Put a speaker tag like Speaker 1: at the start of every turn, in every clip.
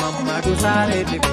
Speaker 1: Mamadou Sare bébé.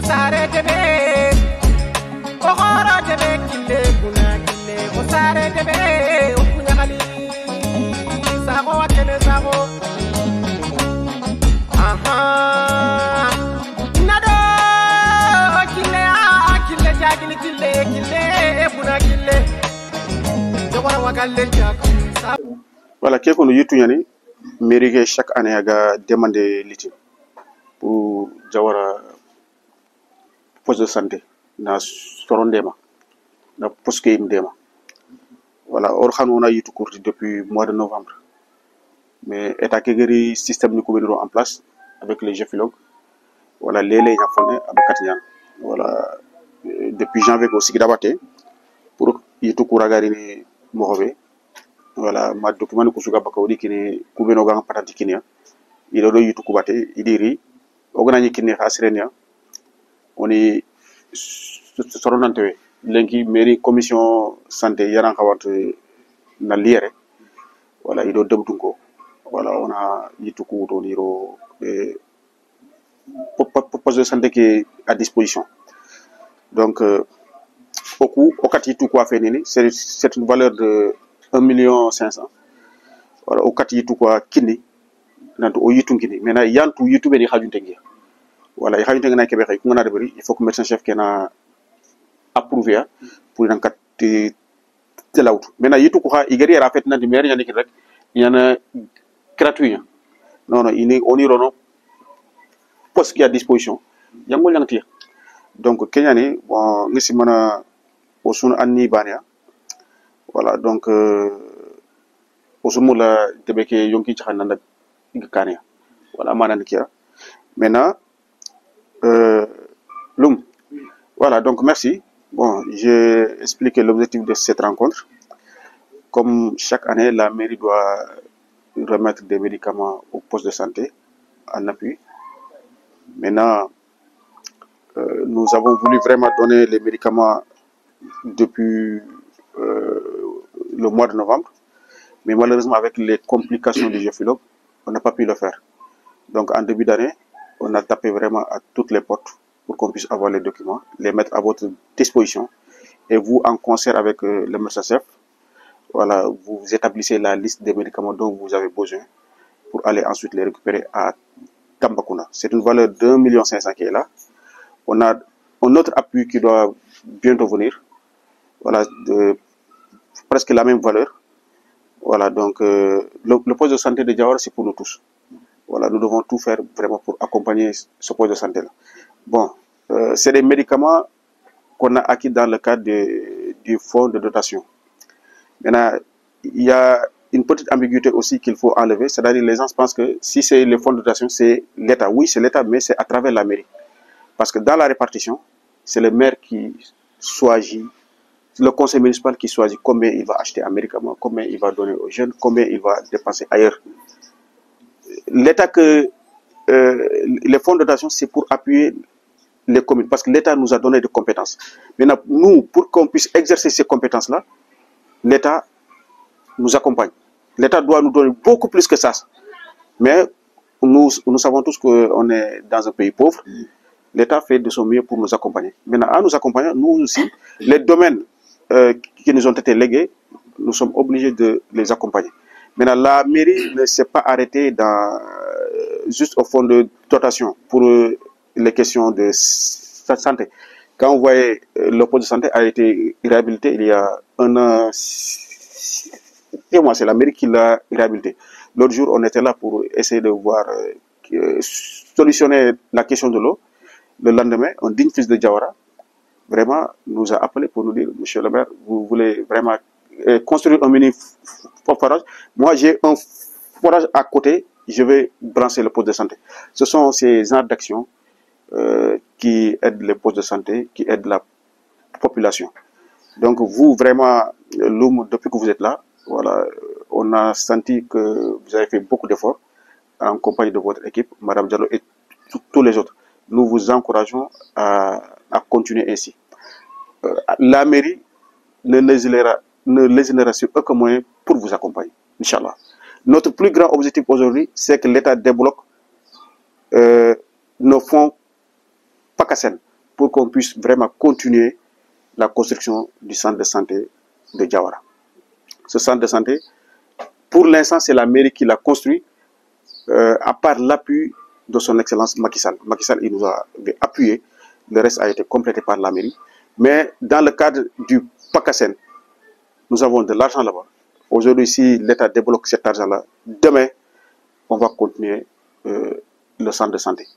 Speaker 1: Sare debe, ohora debe kille kuna kille. O sare debe, o kunya kali. Sago akele sago. Aha. Nado kille kille jagili kille kille kuna kille. Jogora wagalle jagili.
Speaker 2: Voilà, qui est qu'on YouTube mérite chaque année à demander litige pour Jawara poste de santé na sorondema na poste ke imdema. Voilà, or on a eu tout court depuis mois de novembre. Mais état kegeri système ni ko en place avec les géphologues. Voilà, les ya fone abakatiyan. Voilà, depuis janvier aussi d'abate pour y tout couragari ni mohobe. Voilà, ma document ko suga bakawdi kini kubeno ga patati kinia. Il do yitu kubate idiri oganani kini khasrenia. On est soronante lenki mairie commission santé yaran khawat na liere. Voilà, il do debtunko. Voilà, on a yitu ko to liro poste de santé qui est à disposition. Donc au kati tout quoi fait nini, c'est une valeur de 1,5 million. Voilà, au kati tout quoi kini nanto o yitu kini mena yantu youtube ni khajuntengi. Voilà, il y a un Québec, il faut que le médecin-chef qui a approuvé pour une enquête de l'autre. Maintenant, il y a fait une maire, il y a gratuit. Non, on y a poste qui est à disposition. Il y a un peu. Donc, Kenya, bon, nous sommes au son Anni Bania. Voilà, donc, au son la Québec, Yonki Tchananda Kania. Voilà, Mananikia. Maintenant, Loum. Voilà, donc merci. Bon, j'ai expliqué l'objectif de cette rencontre. Comme chaque année, la mairie doit remettre des médicaments au poste de santé en appui. Maintenant, nous avons voulu vraiment donner les médicaments depuis le mois de novembre. Mais malheureusement, avec les complications du géphologue, on n'a pas pu le faire. Donc, en début d'année, on a tapé vraiment à toutes les portes pour qu'on puisse avoir les documents, les mettre à votre disposition. Et vous, en concert avec le médecin-chef, voilà, vous établissez la liste des médicaments dont vous avez besoin pour aller ensuite les récupérer à Tambacounda. C'est une valeur de 1,5 million qui est là. On a un autre appui qui doit bientôt venir. Voilà, de presque la même valeur. Voilà, donc le poste de santé de Diawara, c'est pour nous tous. Voilà, nous devons tout faire vraiment pour accompagner ce poste de santé-là. Bon, c'est des médicaments qu'on a acquis dans le cadre du fonds de dotation. Maintenant, il y a une petite ambiguïté aussi qu'il faut enlever, c'est-à-dire les gens pensent que si c'est le fonds de dotation, c'est l'État. Oui, c'est l'État, mais c'est à travers la mairie. Parce que dans la répartition, c'est le maire qui choisit, le conseil municipal qui choisit combien il va acheter un médicament, combien il va donner aux jeunes, combien il va dépenser ailleurs. L'État que les fonds de dotation, c'est pour appuyer les communes, parce que l'État nous a donné des compétences. Maintenant, nous, pour qu'on puisse exercer ces compétences-là, l'État nous accompagne. L'État doit nous donner beaucoup plus que ça. Mais nous savons tous qu'on est dans un pays pauvre. L'État fait de son mieux pour nous accompagner. Maintenant, en nous accompagnant, nous aussi, les domaines qui nous ont été légués, nous sommes obligés de les accompagner. Maintenant, la mairie ne s'est pas arrêtée juste au fond de dotation pour les questions de santé. Quand vous voyez, le poste de santé a été réhabilité il y a 1 an, et moi, c'est la mairie qui l'a réhabilité. L'autre jour, on était là pour essayer de voir solutionner la question de l'eau, le lendemain, un digne fils de Diawara vraiment nous a appelé pour nous dire, monsieur le maire, vous voulez vraiment construire un mini forage. Moi, j'ai un forage à côté, je vais brancher le poste de santé. Ce sont ces genres d'actions qui aident les postes de santé, qui aident la population. Donc vous, vraiment, depuis que vous êtes là, voilà, on a senti que vous avez fait beaucoup d'efforts en compagnie de votre équipe, Madame Diallo et tous les autres. Nous vous encourageons à continuer ainsi. La mairie ne lésinera sur aucun moyen pour vous accompagner, Inch'Allah. Notre plus grand objectif aujourd'hui, c'est que l'État débloque nos fonds PACASEN pour qu'on puisse vraiment continuer la construction du centre de santé de Diawara. Ce centre de santé, pour l'instant, c'est la mairie qui l'a construit, à part l'appui de son excellence Macky Sall. Macky Sall, il nous a appuyé, le reste a été complété par la mairie. Mais dans le cadre du PACASEN, nous avons de l'argent là-bas. Aujourd'hui, si l'État débloque cet argent-là, demain, on va continuer le centre de santé.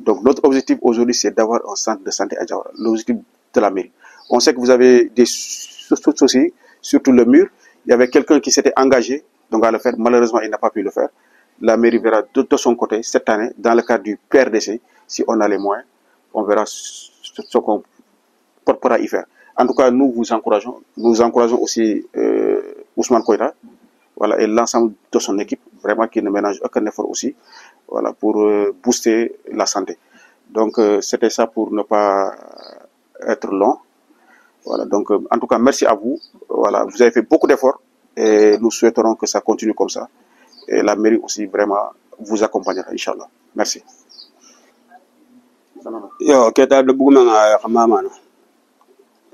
Speaker 2: Donc notre objectif aujourd'hui, c'est d'avoir un centre de santé à Diawara, l'objectif de la mairie. On sait que vous avez des soucis, surtout le mur. Il y avait quelqu'un qui s'était engagé donc à le faire. Malheureusement, il n'a pas pu le faire. La mairie verra de son côté cette année, dans le cadre du PRDC, si on a les moyens, on verra ce qu'on pourra y faire. En tout cas, nous vous encourageons. Nous encourageons aussi Ousmane Koïta, voilà, et l'ensemble de son équipe, vraiment qui ne ménage aucun effort aussi, voilà, pour booster la santé. Donc c'était ça pour ne pas être long. Voilà, donc en tout cas, merci à vous. Voilà, vous avez fait beaucoup d'efforts et nous souhaiterons que ça continue comme ça. Et la mairie aussi vraiment vous accompagnera, Inch'Allah. Merci.
Speaker 3: Yo, keta de buguma nga xamama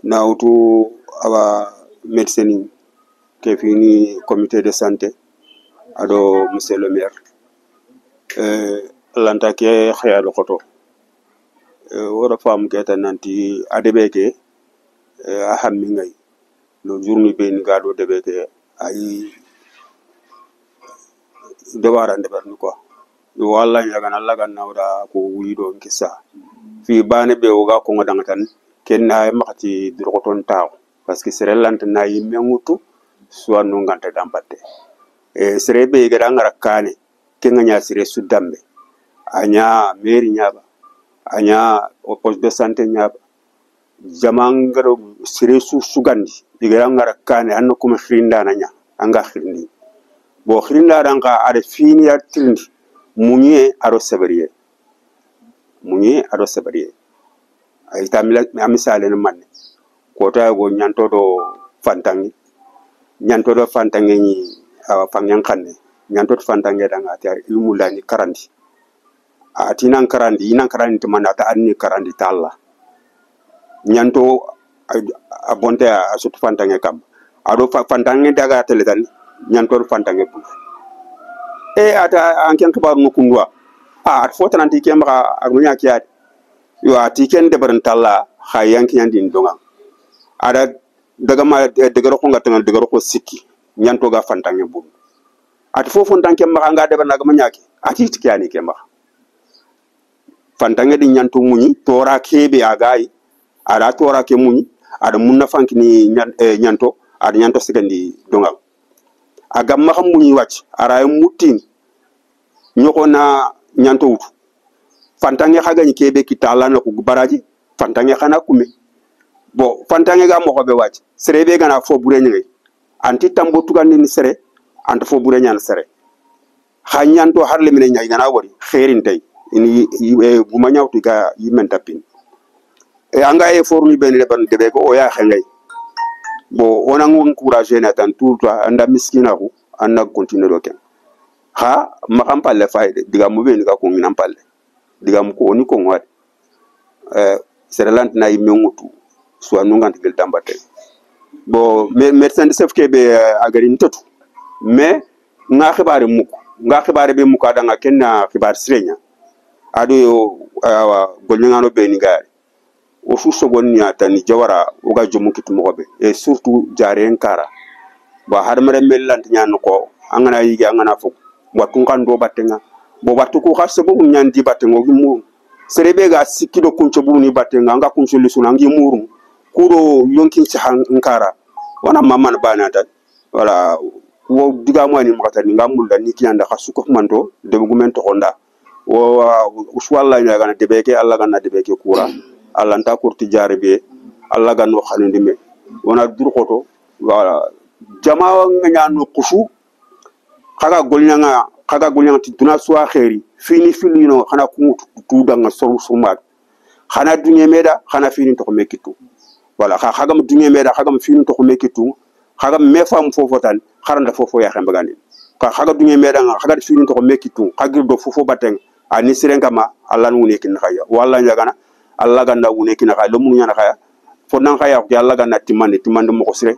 Speaker 3: na utu awa médecine ke fini comité de santé ado monsieur le maire lanta ke khaya do koto wora fam keta nanti adebeke a hammi ngay no journi be ni gado debeke ay dewara ndeber ni quoi walla yagan Allah gan nawda ko wido kissa fi bane be woga ko ngodanga tan ken na makati drogoton taw parce que sere lante na yimme ngutu so no ngante dambatte e sere be ga ngara kane ken nya sere su dambe anya meri nyaba anya o poste de santé nyaba jamangaro sere su sugandi diga ngara kane anno kuma khrinda nanya anga khirni bo khrinda danka ade fini ya trindi munye aro sabariye ay tamila amisale ne manne ko ta go nyanto do fantangi ni fangyan kanne nyanto do fantangi da ngati ar ilmu la ni karandi atinan karandi to manata anni karandi talla nyanto abonte a sut fantangi kam ado fantangi daga teletan nyanto do fantangi bu e ata anken kibar no kundwa at fotananti kemba agmunya kiat yo atiken de barantalla khayanki yandin donga ada daga ma daga ro nga tangal daga ro sikki nyanto ga fantange bu at fofon tanke ma nga de banaga ma nyaki ati tikani kemba fantange di nyanto munyi tora kebe agai ada tora ke munyi ada munna fanki ni nyanto ada nyanto sikandi donga aga ma xam munyi wacc ara mutin nyoko na nyanto wutu fantange xaga ni kebe kitala na ku baraji fantange xana kume bo fantange ga mo be wacc serebe gana fo bure nyi anti tambo tugandi ni sere anta fo bure nyan sere xanyanto harle mine nyaay gana wori xerin tay ini guma nyawtu ga yimen tapin e anga e formi ben le ban debe ko o ya xengay bo ona encourager na tan tout anda miskina ko anda continuer do ken ha makampalle fayde diga mu be ni ka ko ngina palle diga mu ko ni ko ngwat serelant na yimme ngutu so anu ngant gel tambate bo médecin de chef ke be agari ntotu mais nga xibaare be muko da nga kenna xibaar sirenya ado yo golngano be ni gaari o fu sogon ni atani jawara o ga jomu kitu mo be et surtout jare enkara ba har mare melant nyan ko angana yigi angana fu watun kan do batenga bo battu ko khassa bo nyan di batte ngo gi muru serebe ga sikido kuncho bu ni batte nga kuncho lisuna ngi muru kuro yonkin ci hankara wana mamman bana ta wala wo diga mo ni makata ni ngamul da ni kiyanda khasu ko manto de gumen to honda wo uswalla nya gana debeke alla gana debeke kura alla nta kurti jarebe alla gano khanindi me wana durkoto wala jama nga no kufu kaga golnyanga ti duna suwa khairi fini no khana ku tuda nga soru sumat khana dunye meda khana fini to mekitu wala khaga mu dunye meda khaga mu fini to mekitu khaga me fam fofotan kharanda fofo ya xamba gani khaga dunye meda nga khaga fini to mekitu khagir do fofo bateng ani sirenga ma alla nu nekin khaya wala nyagana alla ganda nekin khaya lo mu nyana khaya fo nan khaya ko alla ganda timande mo ko sire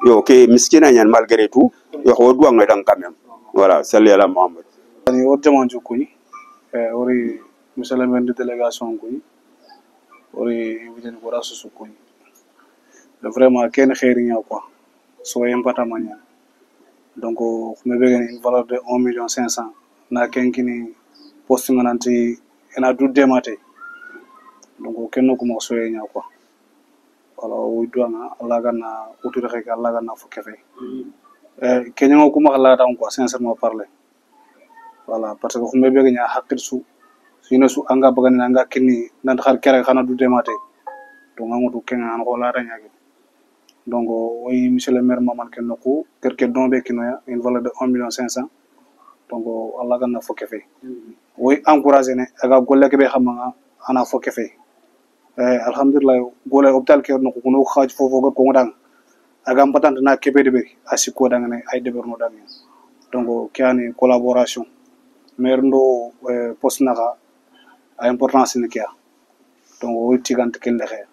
Speaker 3: yo ke miskina nyan malgré tout yo ho duwa ngai dan quand même voilà salle ala mohammed
Speaker 4: ani o jamanju kuni ori monsieur le maire de délégation kuni ori invité ko rasu su kuni vraiment ken khairi nya quoi so impata manya donc me begen une valeur de 1,5 million na kenkini poste mananti ena dudde mate donc kenno ko mo so nya quoi wala o duanga Allah ganna utu rek Allah ganna fu kefe kenyo ko ma la tan quoi sincèrement parler voilà parce que xumbe be nya hakil su sino su anga bagani anga kinni nan xar kere xana du demate to ngamutu kenga an ko la tan yagi donc oui monsieur le maire maman ken noko kerke dombe kinoya une valeur de 1,5 million donc Allah ganna fu kefe oui encourager ne aga golle ke be xamanga ana fu kefe alhamdulillah gole hôpital ke no ko no xaj fofo ko ngudang agam patante na kebe de be asiko dangane ay deberno dangane donc kiani collaboration merndo poste naka a importance ni kia donc o tigante ken lexe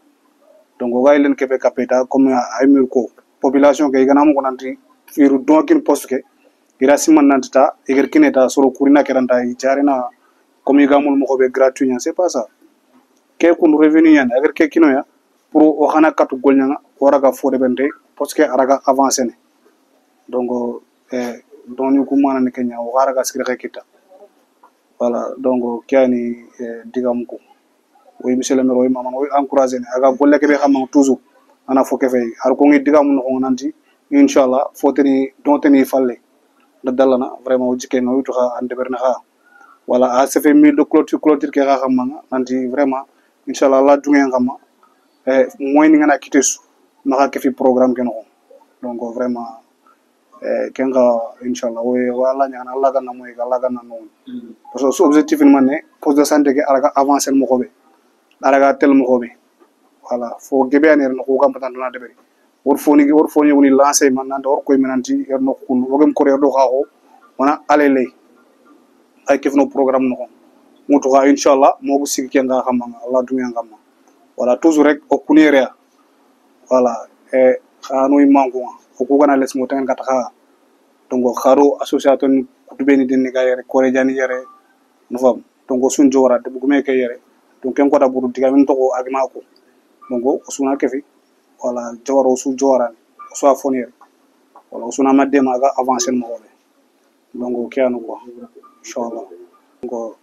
Speaker 4: donc gay len kebe kapeta comme ay mir ko population ke ganam ko nanti firu donkin poste ke ira siman nantata eger kineta soro kurina keranta yi jarina comme gamul mo ko be gratuit c'est pas ça ke kun revenu yan agar ke kino ya pour o xana katu golnyanga waraga fode bende parce que araga avancer ne donc doni ko mana ne kenya o waraga sikre kita voilà donc kiani digam ko oui monsieur le maire oui maman oui encourager ne aga golle ke be xam toujours ana fo ke fay ar ko ngi digam no ko nanti inshallah foteni donteni falle da dalana vraiment o jike no to xa ande berna xa voilà a se fait mille de clôture ke xa xam nanti vraiment inshallah la dungen xama moy ni ngana kitesu maka ke fi programme ke no donc vraiment kenga inshallah we wala nyana Allah ganna moy Allah ganna non parce que objectif ni mané poste de santé ke araga avancer mo ko be araga tel mo ko be voilà fo gebe aner no ko kam tan na debe wor foni woni lancer man nan wor koy menanti er no ko wogem ko re do xaxo wana alele ay kef no programme no mutu ga inshallah mo go sigi kenga xamanga Allah dunya ngama voilà toujours rek o kunere voilà xanu mangu ko gana les mo tan kata donc xaro association kutubeni den ga yere ko rejani yere no fam donc sun jora de bu me kay yere donc ken ko da buru diga min to ko agma ko donc suna kefi voilà jawaro su jora so afonir voilà suna madde maga avancer mo donc kianu ko inshallah donc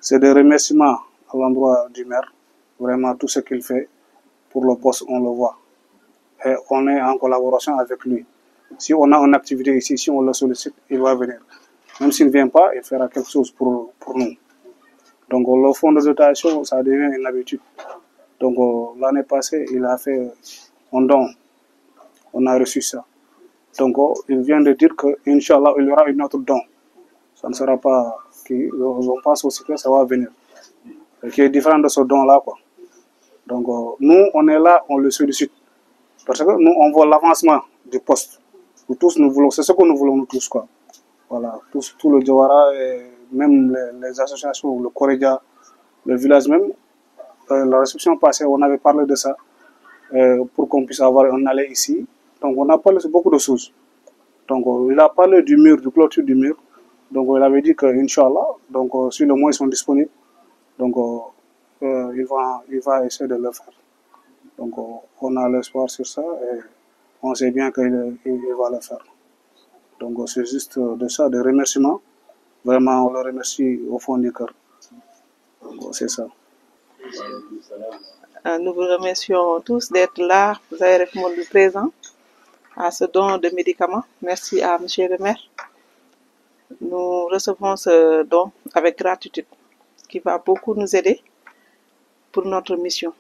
Speaker 4: c'est des remerciements à l'endroit du maire vraiment tout ce qu'il fait pour le poste on le voit et on est en collaboration avec lui. Si on a une activité ici, si on le sollicite, il va venir. Même s'il ne vient pas, il fera quelque chose pour nous. Donc le fonds de dotation, ça devient une habitude. Donc l'année passée, il a fait un don. On a reçu ça. Donc il vient de dire que Inch'Allah, il y aura une autre don. Ça ne sera pas on pense aussi que ça va venir. Qui est différent de ce don-là, quoi. Donc nous, on est là, on le sollicite. Parce que nous, on voit l'avancement du poste. Nous tous, nous voulons, c'est ce que nous voulons, nous tous, quoi. Voilà, tout le Jawara, et même les associations, le Koreja, le village même. La réception passée, on avait parlé de ça, pour qu'on puisse avoir un allée ici. Donc, on a parlé de beaucoup de choses. Donc, il a parlé du mur, du clôture du mur. Donc, il avait dit que, Inch'Allah, donc, si le mois ils sont disponibles, donc, il va essayer de le faire. Donc, on a l'espoir sur ça et on sait bien qu'il va le faire. Donc, c'est juste de ça, des remerciements Vraiment, on le remercie au fond du cœur. Bon, c'est ça.
Speaker 5: Nous vous remercions tous d'être là. Vous avez répondu présent à ce don de médicaments. Merci à Monsieur le maire. Nous recevons ce don avec gratitude qui va beaucoup nous aider pour notre mission.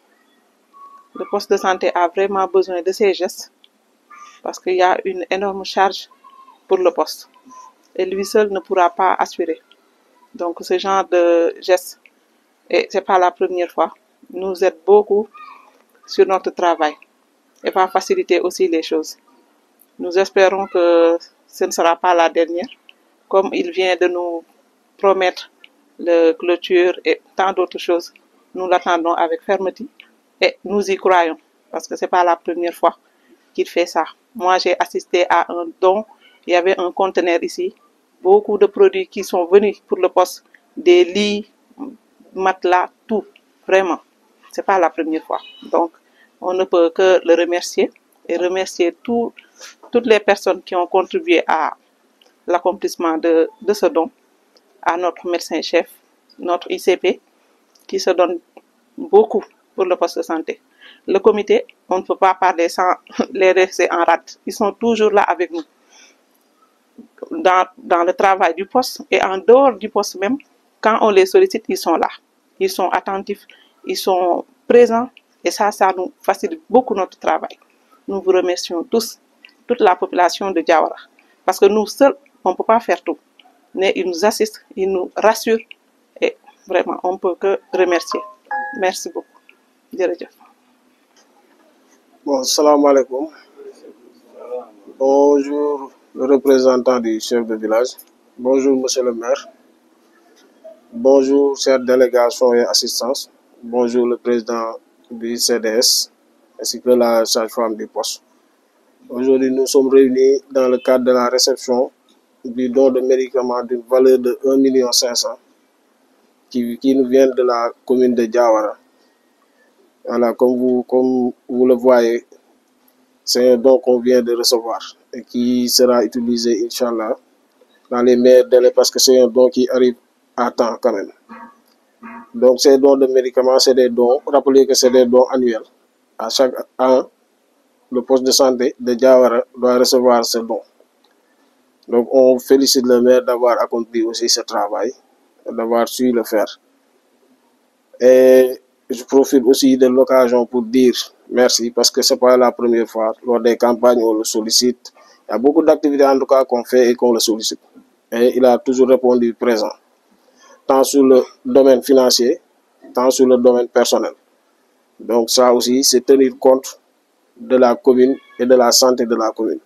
Speaker 5: Le poste de santé a vraiment besoin de ces gestes parce qu'il y a une énorme charge pour le poste et lui seul ne pourra pas assurer. Donc ce genre de gestes, et c'est pas la première fois, nous aide beaucoup sur notre travail et va faciliter aussi les choses. Nous espérons que ce ne sera pas la dernière, comme il vient de nous promettre la clôture et tant d'autres choses. Nous l'attendons avec fermeté et nous y croyons parce que c'est pas la première fois qu'il fait ça. Moi, j'ai assisté à un don. Il y avait un conteneur ici, beaucoup de produits qui sont venus pour le poste, des lits, matelas, tout, vraiment. C'est pas la première fois. Donc, on ne peut que le remercier et remercier toutes les personnes qui ont contribué à l'accomplissement de ce don, à notre médecin-chef, notre ICP, qui se donne beaucoup pour le poste de santé. Le comité, on ne peut pas parler sans les laisser en rade. Ils sont toujours là avec nous. Dans le travail du poste et en dehors du poste même, quand on les sollicite, ils sont là. Ils sont attentifs, ils sont présents et ça nous facilite beaucoup notre travail. Nous vous remercions tous, toute la population de Diawara. Parce que nous seuls, on ne peut pas faire tout. Mais ils nous assistent, ils nous rassurent et vraiment, on ne peut que remercier. Merci beaucoup. Jërëjëf.
Speaker 6: Bon, salam alaikum. Bonjour, le représentant du chef de village. Bonjour, monsieur le maire. Bonjour, chère délégation et assistance. Bonjour, le président du CDS, ainsi que la sage-femme du poste. Aujourd'hui, nous sommes réunis dans le cadre de la réception du don de médicaments d'une valeur de 1,5 million qui nous vient de la commune de Diawara. Voilà, comme vous le voyez, c'est un don qu'on vient de recevoir et qui sera utilisé, Inch'Allah, dans les meilleurs délais parce que c'est un don qui arrive à temps quand même. Donc, ces dons de médicaments, c'est des dons, rappelez que c'est des dons annuels. À chaque an, le poste de santé de Diawara doit recevoir ce don. Donc, on félicite le maire d'avoir accompli aussi ce travail, d'avoir su le faire. Et je profite aussi de l'occasion pour dire merci parce que c'est pas la première fois. Lors des campagnes, on le sollicite. Il y a beaucoup d'activités en tout cas qu'on fait et qu'on le sollicite. Et il a toujours répondu présent, tant sur le domaine financier, tant sur le domaine personnel. Donc ça aussi, c'est tenir compte de la commune et de la santé de la commune.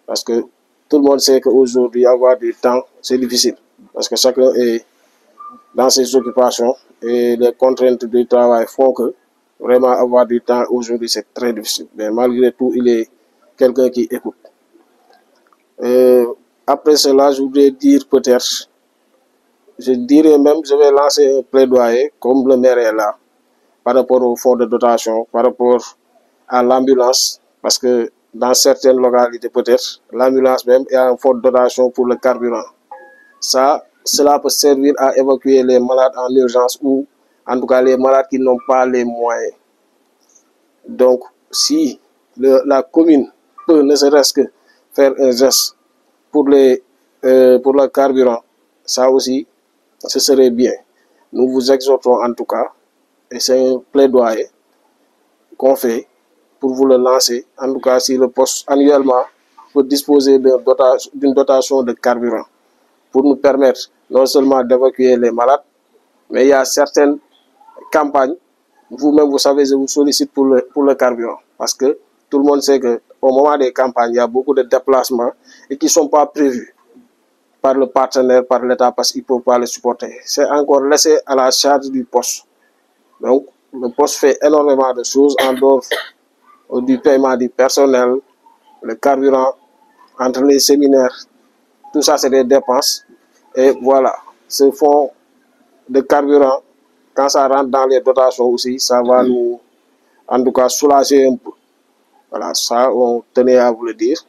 Speaker 6: Parce que tout le monde sait qu'aujourd'hui, avoir du temps, c'est difficile. Parce que chacun est dans ses occupations et les contraintes du travail font que vraiment avoir du temps aujourd'hui, c'est très difficile. Mais malgré tout, il est quelqu'un qui écoute. Après cela, je voudrais dire peut-être, je dirais même, je vais lancer un plaidoyer, comme le maire est là, par rapport au fonds de dotation, par rapport à l'ambulance, parce que dans certaines localités, peut-être, l'ambulance même est un fonds de dotation pour le carburant. Cela peut servir à évacuer les malades en urgence ou en tout cas les malades qui n'ont pas les moyens. Donc, si la commune peut ne serait-ce que faire un geste pour le carburant, ça aussi, ce serait bien. Nous vous exhortons en tout cas, et c'est un plaidoyer qu'on fait pour vous le lancer. En tout cas, si le poste annuellement peut disposer d'une dotation de carburant pour nous permettre non seulement d'évacuer les malades, mais il y a certaines campagnes, vous-même vous savez, je vous sollicite pour le carburant, parce que tout le monde sait qu'au moment des campagnes, il y a beaucoup de déplacements et qui ne sont pas prévus par le partenaire, par l'État, parce qu'il ne peut pas les supporter. C'est encore laissé à la charge du poste. Donc, le poste fait énormément de choses en dehors du paiement du personnel, le carburant, entre les séminaires, tout ça c'est des dépenses. Et voilà, ce fonds de carburant, quand ça rentre dans les dotations aussi, ça va nous, en tout cas, soulager un peu. Voilà, ça, on tenait à vous le dire.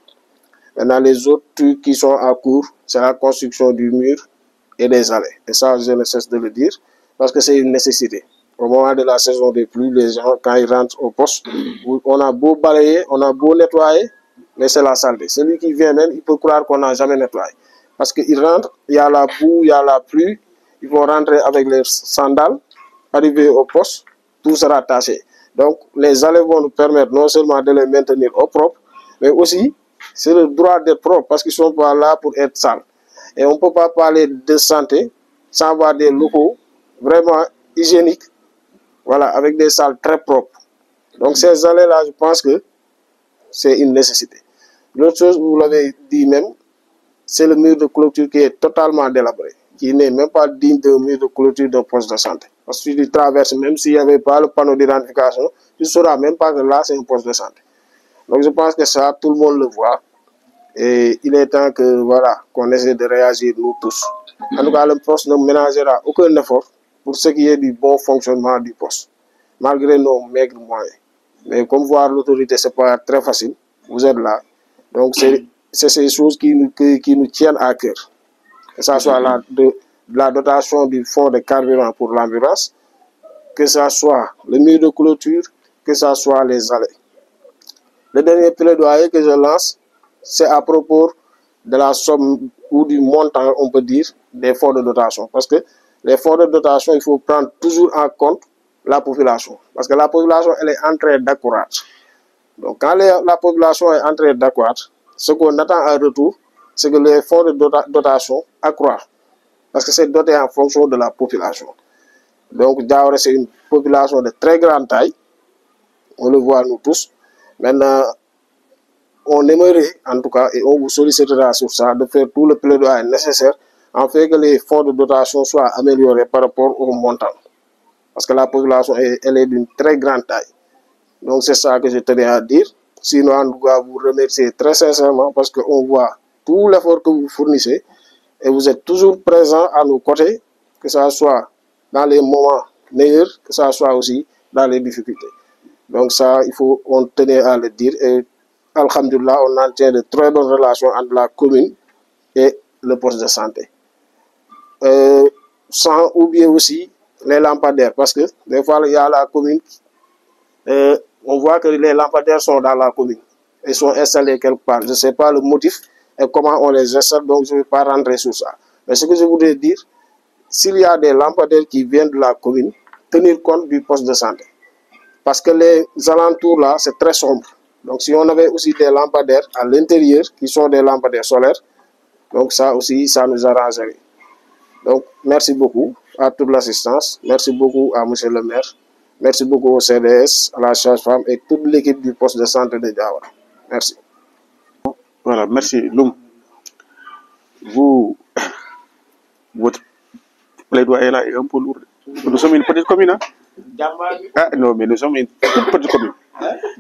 Speaker 6: Maintenant, les autres trucs qui sont en cours, c'est la construction du mur et des allées. Et ça, je ne cesse de le dire, parce que c'est une nécessité. Au moment de la saison des pluies, les gens, quand ils rentrent au poste, on a beau balayer, on a beau nettoyer, mais c'est la saleté. Celui qui vient même, il peut croire qu'on n'a jamais nettoyé. Parce qu'il rentre, il y a la boue, il y a la pluie, ils vont rentrer avec les sandales, arriver au poste, tout sera taché. Donc, les allées vont nous permettre non seulement de les maintenir au propre, mais aussi, c'est le droit d'être propre, parce qu'ils ne sont pas là pour être sales. Et on ne peut pas parler de santé sans avoir des locaux vraiment hygiéniques, voilà, avec des salles très propres. Donc, ces allées-là, je pense que c'est une nécessité. L'autre chose, vous l'avez dit même, c'est le mur de clôture qui est totalement délabré, qui n'est même pas digne d'un mur de clôture d'un poste de santé. Parce que si tu traverses, même s'il n'y avait pas le panneau d'identification, tu ne sauras même pas que là, c'est un poste de santé. Donc, je pense que ça, tout le monde le voit. Et il est temps que, voilà, qu'on essaie de réagir, nous tous. En tout cas, le poste ne ménagera aucun effort pour ce qui est du bon fonctionnement du poste, malgré nos maigres moyens. Mais comme voir l'autorité, ce n'est pas très facile. Vous êtes là. Donc, c'est ces choses qui nous tiennent à cœur. Que ce soit la dotation du fonds de carburant pour l'ambulance, que ce soit le mur de clôture, que ce soit les allées. Le dernier plaidoyer que je lance, c'est à propos de la somme ou du montant, on peut dire, des fonds de dotation. Parce que les fonds de dotation, il faut prendre toujours en compte la population. Parce que la population, elle est en train d'accroître. Donc, quand la population est en train d'accroître, ce qu'on attend en retour, c'est que les fonds de dotation accroissent. Parce que c'est doté en fonction de la population. Donc, Diaouré, c'est une population de très grande taille. On le voit nous tous. Maintenant, on aimerait, en tout cas, et on vous sollicitera sur ça, de faire tout le plaidoyer nécessaire en fait que les fonds de dotation soient améliorés par rapport au montant. Parce que la population, elle est d'une très grande taille. Donc, c'est ça que je tenais à dire. Sinon, on doit vous remercier très sincèrement parce qu'on voit tout l'effort que vous fournissez et vous êtes toujours présent à nos côtés, que ce soit dans les moments meilleurs, que ce soit aussi dans les difficultés. Donc ça, on tenait à le dire et alhamdulillah, on entretient de très bonnes relations entre la commune et le poste de santé. Sans oublier aussi les lampadaires, parce que des fois, il y a la commune, on voit que les lampadaires sont dans la commune et sont installés quelque part. Je ne sais pas le motif et comment on les installe, donc je ne vais pas rentrer sur ça. Mais ce que je voudrais dire, s'il y a des lampadaires qui viennent de la commune, tenir compte du poste de santé. Parce que les alentours là, c'est très sombre. Donc si on avait aussi des lampadaires à l'intérieur, qui sont des lampadaires solaires, donc ça aussi, ça nous arrangerait. Donc merci beaucoup à toute l'assistance, merci beaucoup à monsieur le maire, merci beaucoup au CDS, à la sage-femme et toute l'équipe du poste de santé de Diaouré. Merci.
Speaker 2: Voilà, merci Loum. Votre plaidoyer là est un peu lourd. Nous sommes une petite commune, hein? Ah non, mais nous sommes une toute petite commune.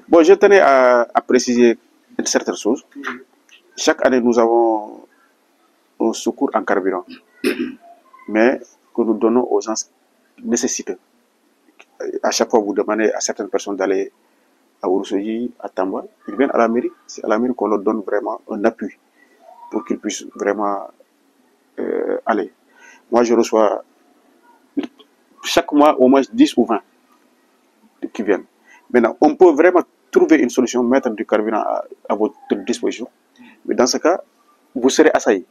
Speaker 2: Bon, je tenais à préciser certaines choses. Chaque année, nous avons un secours en carburant, mais que nous donnons aux gens nécessiteux. À chaque fois, vous demandez à certaines personnes d'aller à Ourossogui, à Tamba, ils viennent à la mairie. C'est à la mairie qu'on leur donne vraiment un appui pour qu'ils puissent vraiment aller. Moi, je reçois chaque mois au moins 10 ou 20 qui viennent. Maintenant, on peut vraiment trouver une solution, mettre du carburant à votre disposition. Mais dans ce cas, vous serez assaillis.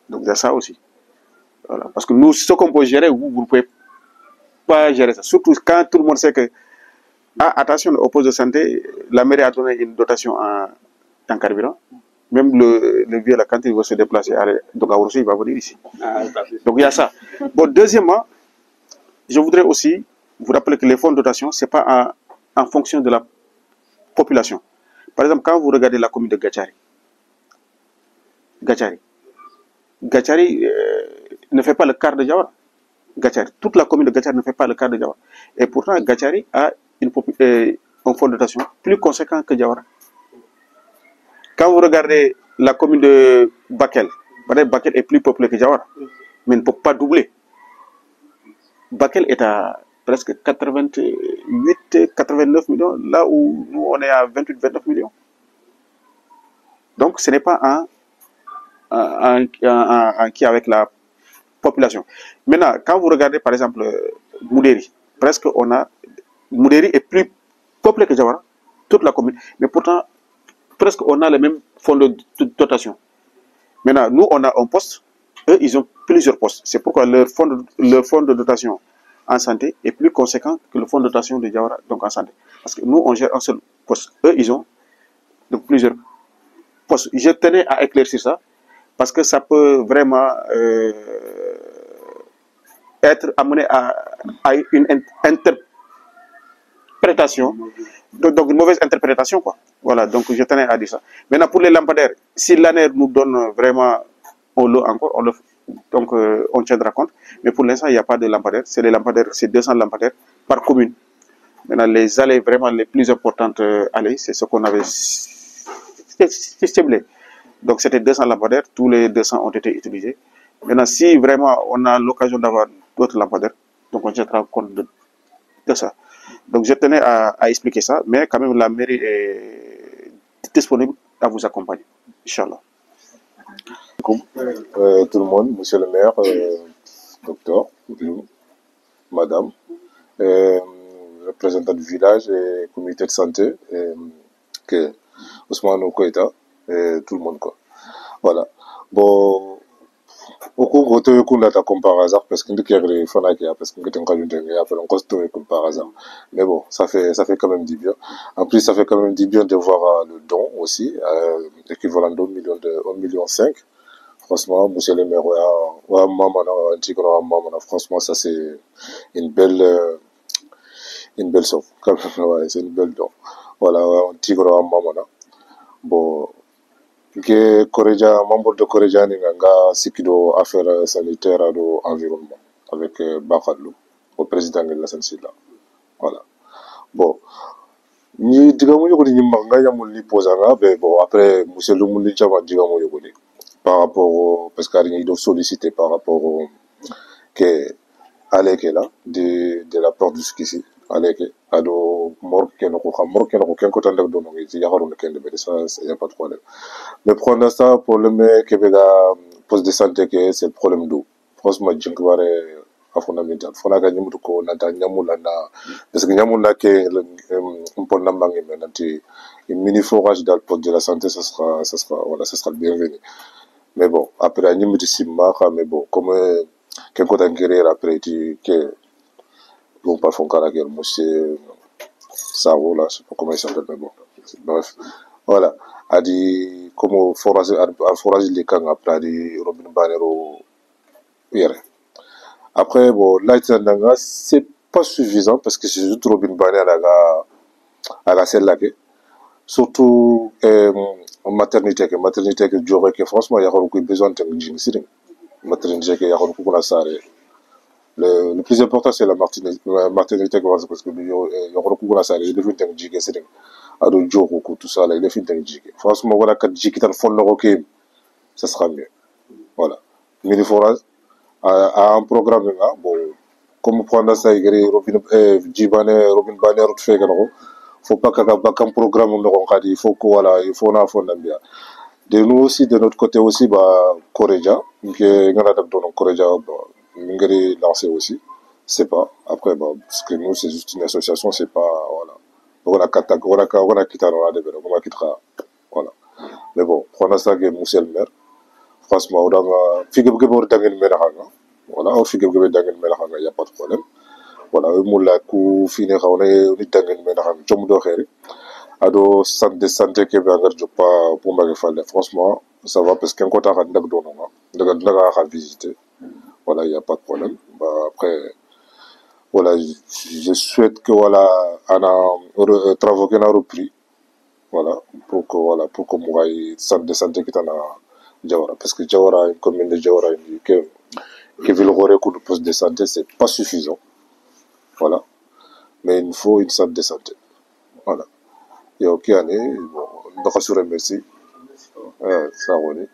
Speaker 2: Donc, il y a ça aussi. Voilà. Parce que nous, ce qu'on peut gérer, vous ne pouvez pas gérer ça. Surtout quand tout le monde sait que, attention, au poste de santé, la mairie a donné une dotation en carburant. Même le vieux, là, quand il va se déplacer à Ourossogui, il va venir ici. Donc, il y a ça. Bon, deuxièmement, je voudrais aussi vous rappeler que les fonds de dotation, ce n'est pas en fonction de la population. Par exemple, quand vous regardez la commune de Gatchari ne fait pas le quart de Diaouré. Toute la commune de Gatchari ne fait pas le quart de Diaouré. Et pourtant, Gatchari a un fonds de dotation plus conséquent que Diaouré. Quand vous regardez la commune de Bakel, Bakel est plus peuplée que Diaouré, mais ne peut pas doubler. Bakel est à presque 88-89 millions, là où nous on est à 28-29 millions. Donc ce n'est pas un qui avec la population. Maintenant, quand vous regardez par exemple Moudéri, presque on a... Moudéri est plus peuplé que Jawara, toute la commune, mais pourtant, presque on a le même fonds de dotation. Maintenant, nous, on a un poste, eux, ils ont plusieurs postes. C'est pourquoi leur fonds de dotation en santé est plus conséquent que le fonds de dotation de Jawara, donc en santé. Parce que nous, on gère un seul poste. Eux, ils ont donc plusieurs postes. Je tenais à éclaircir ça, parce que ça peut vraiment être amené à une interprétation, donc une mauvaise interprétation, quoi. Voilà, donc je tenais à dire ça. Maintenant, pour les lampadaires, si l'ANER nous donne vraiment un lot encore, donc on tiendra compte. Mais pour l'instant, il n'y a pas de lampadaires. C'est les lampadaires, c'est 200 lampadaires par commune. Maintenant, les allées vraiment les plus importantes allées, c'est ce qu'on avait ciblé. Donc c'était 200 lampadaires, tous les 200 ont été utilisés. Maintenant, si vraiment on a l'occasion d'avoir d'autres lampadaires, donc on tiendra compte de ça. Donc je tenais à expliquer ça, mais quand même la mairie est disponible à vous accompagner, Inch'Allah.
Speaker 7: Tout le monde, monsieur le maire, docteur, madame, représentant du village et comité de santé, que Ousmane Koïta, et tout le monde, quoi. Voilà. Bon, au cours de ce comme par hasard, parce que parce que comme par hasard. Mais bon, ça fait quand même du bien. En plus, ça fait quand même du bien de voir le don aussi, équivalent d'1 million de 1,5 million. Franchement, monsieur le maire, franchement, ça c'est une belle somme. Ouais, c'est une belle don. Voilà, un tigre à Mamana. Bon, que Koreja, membre de Koreja, nga sikido affaires sanitaires et environnement avec Bakadlou, au président de la Sensila. Voilà. Bon. Ni digamu yogoni ni manga ya muli posanga, ben bon, après, monsieur le muli chama digamu yogoni. Par rapport au, parce qu'il doit solliciter par rapport au, que, Aleke là, de la porte jusqu'ici. Aleke, ado, morkeno kenko tanda dono, il y a ça, il n'y a pas de problème. Mais pour ça, problème que poste de santé, c'est le problème d'eau. Franchement, jinkbare, a fondamental. Fonaga nyamutu ko nata nyamula na, parce que nyamula ke, mpona mangi menanti, une mini forage dans le poste de la santé, ça sera le bienvenu. Mais bon, après, il y a des mais bon, comme quelqu'un d'un guerrier après, que bon, pas fond caractère, monsieur Saro, là, je sais pas comment il s'appelle, mais bon, bref, voilà, a dit, comme forage les camps, après, a dit, Robin Banero, hier. Après, bon, là, c'est pas suffisant, parce que c'est juste Robin Banero à la celle-là, surtout, maternité que j'aurais que franchement il y a beaucoup besoin de maternité que il y a beaucoup la salle le plus important c'est la maternité parce que il y a beaucoup la salle il faut que jige c'est à do joko tout ça là il faut que jige franchement voilà que jige tan fond OK ça sera mieux voilà mini forage à un programme là bon comme prendre ça il Robin Banner fait que faut pas qu'un programme il faut que voilà il faut bien de nous aussi de notre côté aussi bah Koreja que ngana dak don Koreja ngari lancer aussi c'est pas après bah parce que nous c'est juste une association c'est pas voilà on a quitté on a quitté voilà mais bon prendre ça que monsieur le maire franchement on a figue bor dangen meraxanga voilà on figue dangen meraxanga y a pas de problème voilà mulla ku fini xawna ni dangen meraxanga jom do xeri ado centre de santé ke bangar jopa pour mbage falle franchement ça va parce qu'un côté ndak dononga ndaga visiter voilà il y a pas de problème bah après voilà je souhaite que voilà ana travaux qui n'a repris voilà pour que moi centre de santé qui tana Jawara parce que Jawara une commune de Jawara que ville coup de poste de santé c'est pas suffisant voilà mais il faut une centre de santé voilà. Et ok, allez, bon, merci. Ça, on est.